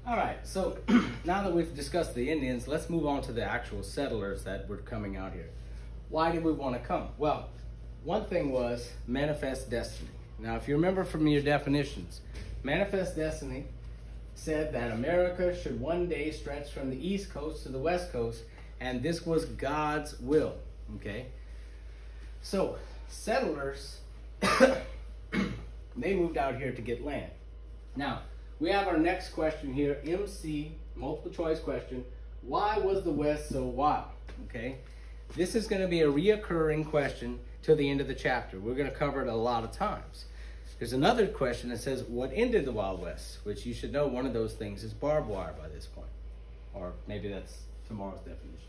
All right, so now that we've discussed the Indians, let's move on to the actual settlers that were coming out here. Why did we want to come? Well, one thing was manifest destiny. Now, if you remember from your definitions, manifest destiny said that America should one day stretch from the East Coast to the West Coast, and this was God's will, okay? So, settlers, they moved out here to get land. Now, we have our next question here, MC, multiple choice question. Why was the West so wild? Okay, this is going to be a reoccurring question till the end of the chapter. We're going to cover it a lot of times. There's another question that says, what ended the Wild West? Which you should know one of those things is barbed wire by this point. Or maybe that's tomorrow's definitions.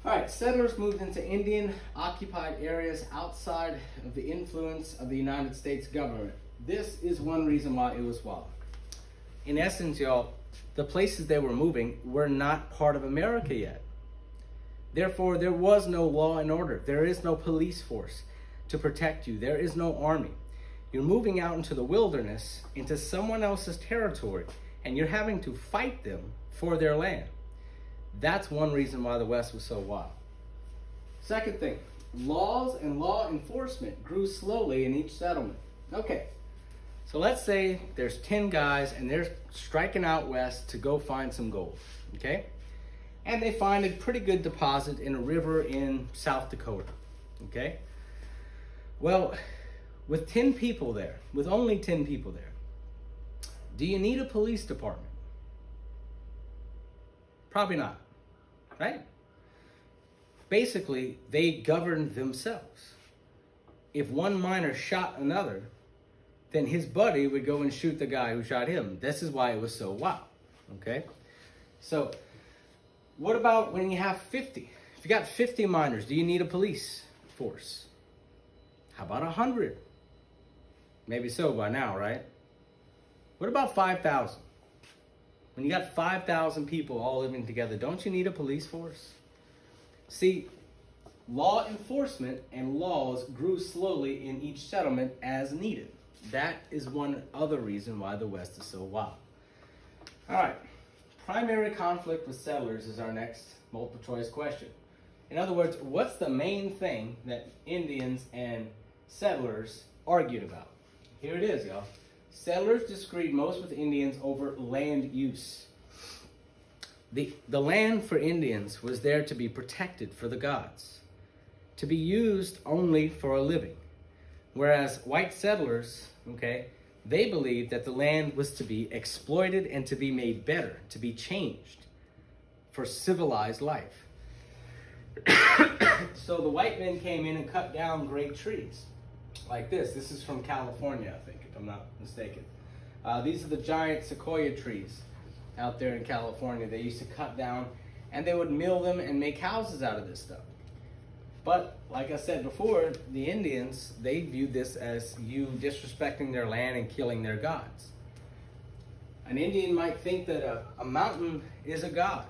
All right, settlers moved into Indian occupied areas outside of the influence of the United States government. This is one reason why it was wild. In essence, y'all, the places they were moving were not part of America yet. Therefore, there was no law and order. There is no police force to protect you. There is no army. You're moving out into the wilderness, into someone else's territory, and you're having to fight them for their land. That's one reason why the West was so wild. Second thing, laws and law enforcement grew slowly in each settlement. Okay. So let's say there's 10 guys and they're striking out west to go find some gold, okay? And they find a pretty good deposit in a river in South Dakota, okay? Well, with 10 people there, with only 10 people there, do you need a police department? Probably not, right? Basically, they governed themselves. If one miner shot another, then his buddy would go and shoot the guy who shot him. This is why it was so wild, okay? So, what about when you have 50? If you got 50 miners, do you need a police force? How about 100? Maybe so by now, right? What about 5,000? When you got 5,000 people all living together, don't you need a police force? See, law enforcement and laws grew slowly in each settlement as needed. That is one other reason why the West is so wild. All right, primary conflict with settlers is our next multiple choice question. In other words, what's the main thing that Indians and settlers argued about? Here it is, y'all. Settlers disagreed most with Indians over land use. The land for Indians was there to be protected for the gods, to be used only for a living. Whereas white settlers, okay, they believed that the land was to be exploited and to be made better, to be changed for civilized life. So the white men came in and cut down great trees like this. This is from California, I think, if I'm not mistaken. These are the giant sequoia trees out there in California. They used to cut down and they would mill them and make houses out of this stuff. But like I said before, the Indians, they viewed this as you disrespecting their land and killing their gods. An Indian might think that a mountain is a god.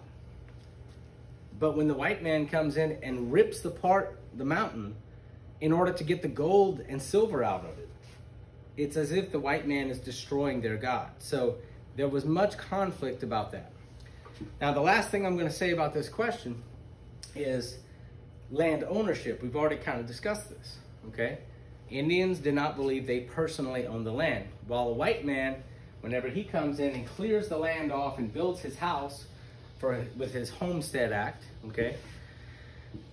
But when the white man comes in and rips apart the mountain in order to get the gold and silver out of it, it's as if the white man is destroying their god. So there was much conflict about that. Now, the last thing I'm going to say about this question is land ownership. We've already kind of discussed this, okay? Indians did not believe they personally owned the land, while a white man, whenever he comes in and clears the land off and builds his house with his Homestead Act, okay,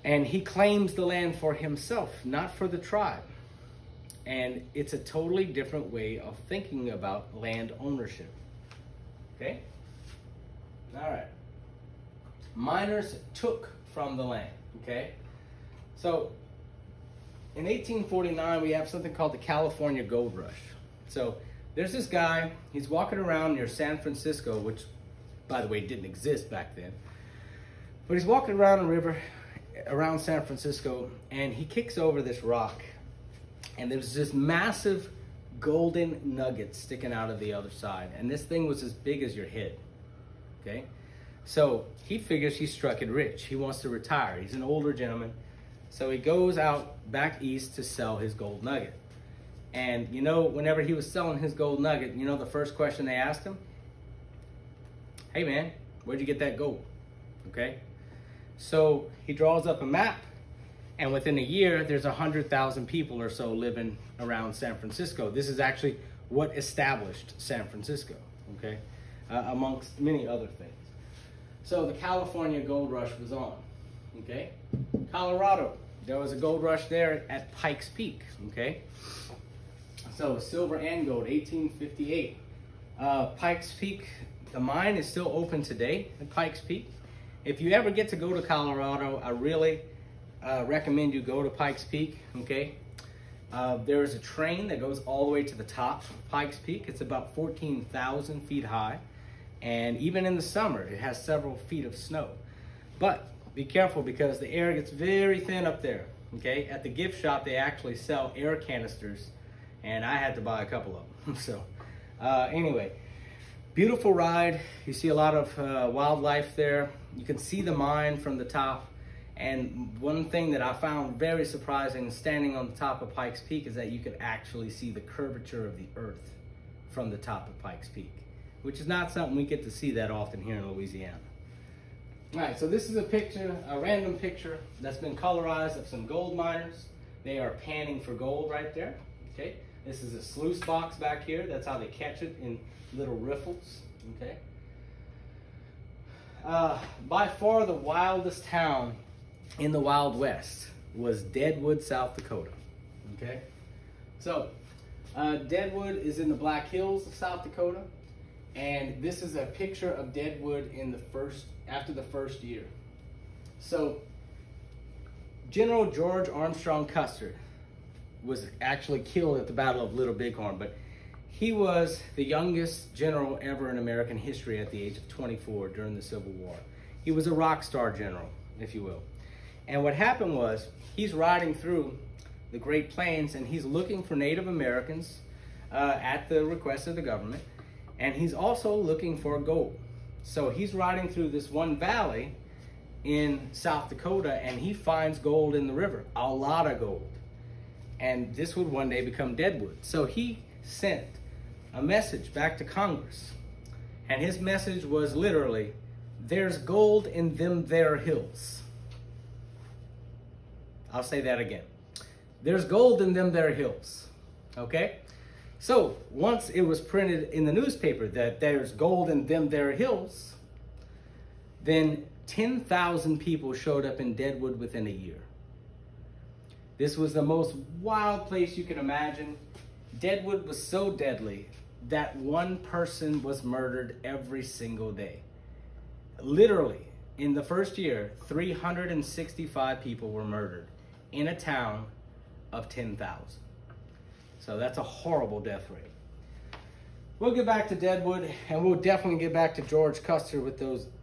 and he claims the land for himself, not for the tribe. And it's a totally different way of thinking about land ownership, okay? All right. Miners took from the land, okay? So in 1849, we have something called the California Gold Rush. So there's this guy, he's walking around near San Francisco, which, by the way, didn't exist back then. But he's walking around a river around San Francisco, and he kicks over this rock, and there's this massive golden nugget sticking out of the other side. And this thing was as big as your head, okay? So he figures he struck it rich. He wants to retire. He's an older gentleman. So he goes out back east to sell his gold nugget. And you know, whenever he was selling his gold nugget, you know the first question they asked him? hey man, where'd you get that gold? Okay. So he draws up a map, and within a year, there's 100,000 people or so living around San Francisco. This is actually what established San Francisco, okay, amongst many other things. So the California gold rush was on, okay? Colorado, there was a gold rush there at Pikes Peak, okay? So silver and gold, 1858. Pikes Peak, the mine is still open today at Pikes Peak. If you ever get to go to Colorado, I really recommend you go to Pikes Peak, okay? There is a train that goes all the way to the top of Pikes Peak. It's about 14,000 feet high. And even in the summer, it has several feet of snow. But be careful because the air gets very thin up there, okay? At the gift shop, they actually sell air canisters, and I had to buy a couple of them. So anyway, beautiful ride. You see a lot of wildlife there. You can see the mine from the top. And one thing that I found very surprising standing on the top of Pikes Peak is that you could actually see the curvature of the earth from the top of Pikes Peak, which is not something we get to see that often here in Louisiana. All right, so this is a picture, a random picture that's been colorized of some gold miners. They are panning for gold right there, okay? This is a sluice box back here. That's how they catch it, in little riffles, okay? By far the wildest town in the Wild West was Deadwood, South Dakota, okay? So, Deadwood is in the Black Hills of South Dakota, and this is a picture of Deadwood in after the first year. So, General George Armstrong Custer was actually killed at the Battle of Little Bighorn, but he was the youngest general ever in American history at the age of 24 during the Civil War. He was a rock star general, if you will. And what happened was, he's riding through the Great Plains and he's looking for Native Americans at the request of the government. And he's also looking for gold. So he's riding through this one valley in South Dakota and he finds gold in the river, a lot of gold. And this would one day become Deadwood. So he sent a message back to Congress. And his message was literally, there's gold in them there hills. I'll say that again. There's gold in them there hills, okay? So once it was printed in the newspaper that there's gold in them there hills, then 10,000 people showed up in Deadwood within a year. This was the most wild place you can imagine. Deadwood was so deadly that one person was murdered every single day. Literally, in the first year, 365 people were murdered in a town of 10,000. So that's a horrible death rate. We'll get back to Deadwood, and we'll definitely get back to George Custer with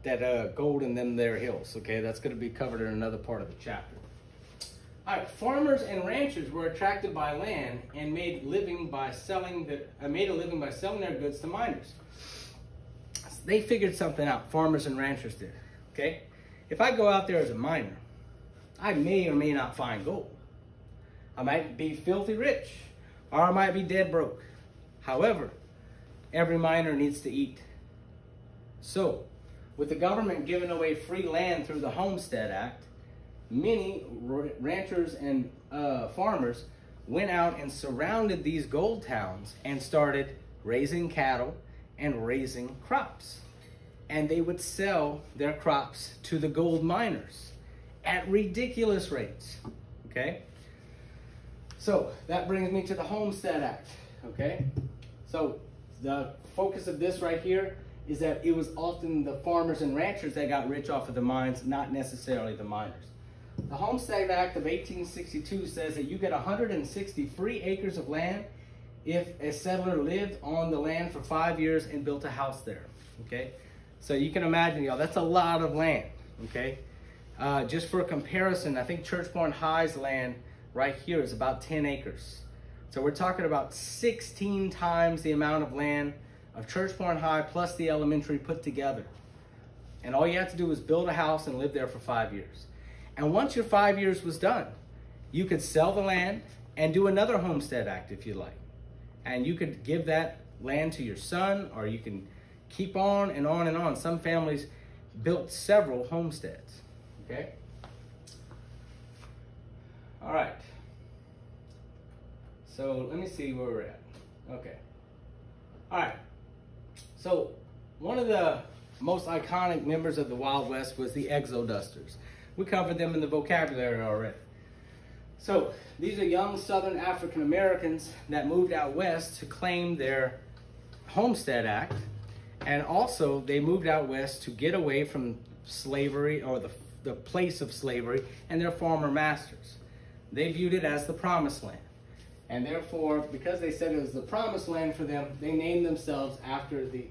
that gold in them there hills, okay? That's gonna be covered in another part of the chapter. All right, farmers and ranchers were attracted by land and made a living by selling their goods to miners. They figured something out, farmers and ranchers did, okay? If I go out there as a miner, I may or may not find gold. I might be filthy rich, or I might be dead broke. However, every miner needs to eat. So, with the government giving away free land through the Homestead Act, many ranchers and farmers went out and surrounded these gold towns and started raising cattle and raising crops. And they would sell their crops to the gold miners at ridiculous rates, okay? So that brings me to the Homestead Act, okay? So the focus of this right here is that it was often the farmers and ranchers that got rich off of the mines, not necessarily the miners. The Homestead Act of 1862 says that you get 160 free acres of land if a settler lived on the land for 5 years and built a house there, okay? So you can imagine, y'all, that's a lot of land, okay? Just for comparison, I think Churchbourne High's land right here is about 10 acres. So we're talking about 16 times the amount of land of Churchbourne High plus the elementary put together. And all you have to do is build a house and live there for 5 years. And once your 5 years was done, you could sell the land and do another Homestead Act if you like. And you could give that land to your son, or you can keep on and on and on. Some families built several homesteads, okay? All right. So let me see where we're at. Okay. All right. So one of the most iconic members of the Wild West was the Exodusters. We covered them in the vocabulary already. So these are young Southern African Americans that moved out west to claim their Homestead Act, and also they moved out west to get away from slavery, or the place of slavery, and their former masters. They viewed it as the Promised Land. And therefore, because they said it was the Promised Land for them, they named themselves after the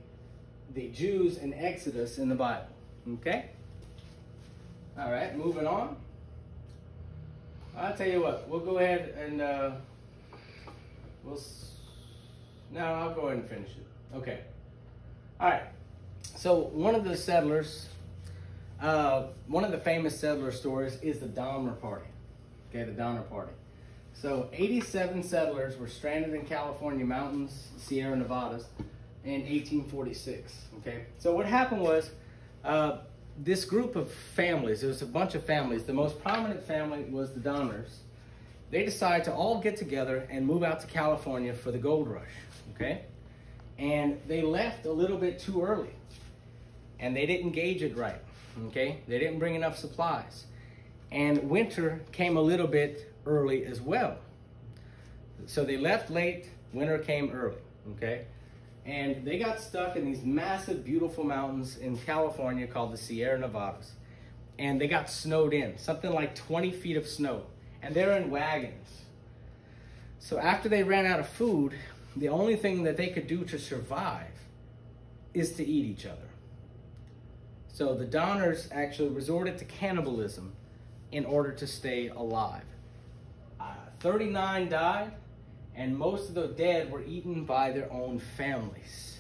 Jews in Exodus in the Bible. Okay? All right, moving on. I'll tell you what, we'll go ahead and I'll go ahead and finish it. Okay. All right. So one of the settlers, one of the famous settler stories is the Donner Party. Okay, the Donner Party. So 87 settlers were stranded in California mountains, Sierra Nevadas, in 1846. Okay, so what happened was this group of families, there was a bunch of families. The most prominent family was the Donners. They decided to all get together and move out to California for the gold rush. Okay, and they left a little bit too early, and they didn't gauge it right. Okay, they didn't bring enough supplies, and winter came a little bit early as well. So they left late, winter came early, okay? And they got stuck in these massive, beautiful mountains in California called the Sierra Nevadas. And they got snowed in, something like 20 feet of snow. And they're in wagons. So after they ran out of food, the only thing that they could do to survive is to eat each other. So the Donners actually resorted to cannibalism in order to stay alive. 39 died, and most of the dead were eaten by their own families.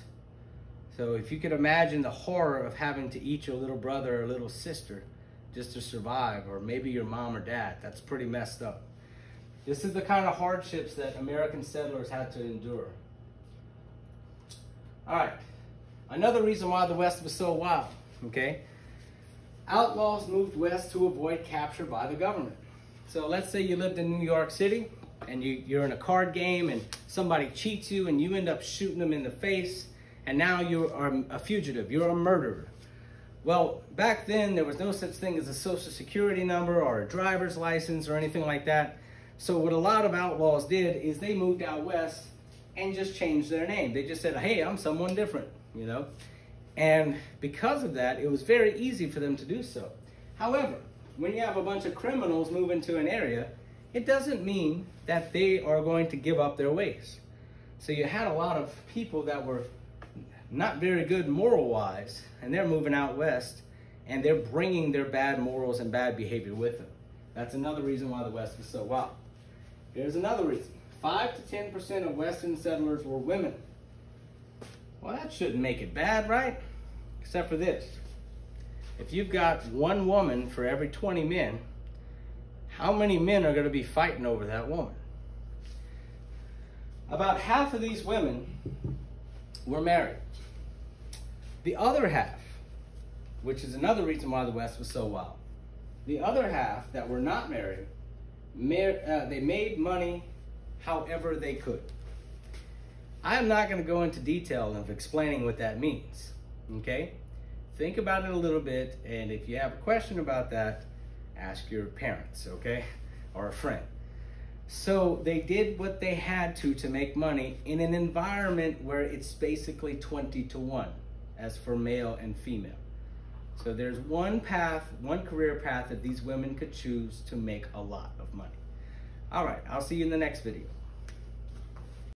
So if you could imagine the horror of having to eat your little brother or little sister just to survive, or maybe your mom or dad, that's pretty messed up. This is the kind of hardships that American settlers had to endure. All right, another reason why the West was so wild, okay? Outlaws moved west to avoid capture by the government. So let's say you lived in New York City and you're in a card game and somebody cheats you and you end up shooting them in the face, and now you are a fugitive, you're a murderer. Well, back then there was no such thing as a social security number or a driver's license or anything like that. So what a lot of outlaws did is they moved out west and just changed their name. They just said, hey, I'm someone different, you know? And because of that, it was very easy for them to do so. However, when you have a bunch of criminals move into an area, it doesn't mean that they are going to give up their ways. So you had a lot of people that were not very good moral-wise, and they're moving out west, and they're bringing their bad morals and bad behavior with them. That's another reason why the West was so wild. Here's another reason. 5 to 10% of Western settlers were women. Well, that shouldn't make it bad, right? Except for this. If you've got one woman for every 20 men, how many men are going to be fighting over that woman? About half of these women were married. The other half, which is another reason why the West was so wild, the other half that were not married, they made money however they could. I'm not going to go into detail of explaining what that means, okay? Think about it a little bit, and if you have a question about that, ask your parents, okay? Or a friend. So they did what they had to make money in an environment where it's basically 20 to 1 as for male and female. So there's one path, one career path that these women could choose to make a lot of money. All right, I'll see you in the next video.